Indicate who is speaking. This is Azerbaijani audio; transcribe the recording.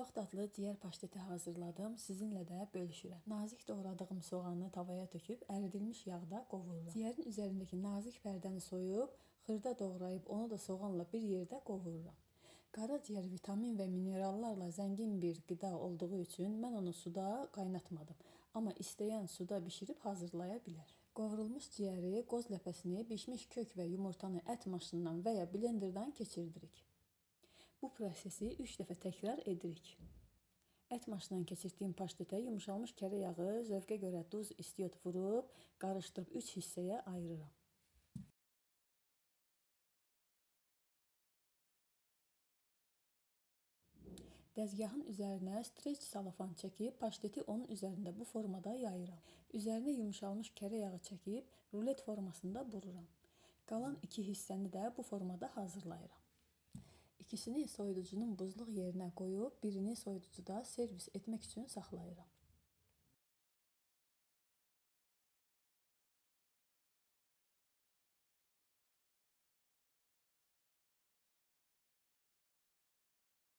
Speaker 1: Çox dadlı ciyər paşteti hazırladım. Sizinlə də bölüşürəm. Nazik doğradığım soğanı tavaya töküb əridilmiş yağda qovururam. Ciyərin üzərindəki nazik pərdəni soyub, xırda doğrayıb onu da soğanla bir yerdə qovururam. Qaraciyər vitamin və minerallarla zəngin bir qida olduğu üçün mən onu suda qaynatmadım. Amma istəyən suda bişirib hazırlaya bilər. Qovrulmuş ciyəri, qoz ləpəsini, bişmiş kök və yumurtanı ət maşınından və ya blenderdan keçirdirik. Bu prosesi 3 dəfə təkrar edirik. Ət maşından keçirdiyim paştetə yumuşalmış kərə yağı, zövqə görə duz, istiot vurub, qarışdırıb 3 hissəyə ayırıram. Dəzgahın üzərinə streç salafan çəkib, paşteti onun üzərində bu formada yayıram. Üzərinə yumuşalmış kərə yağı çəkib, rulet formasında bururam. Qalan 2 hissəni də bu formada hazırlayıram. İkisini soyuducunun buzluq yerinə qoyub, birini soyuducuda servis etmək üçün saxlayıram.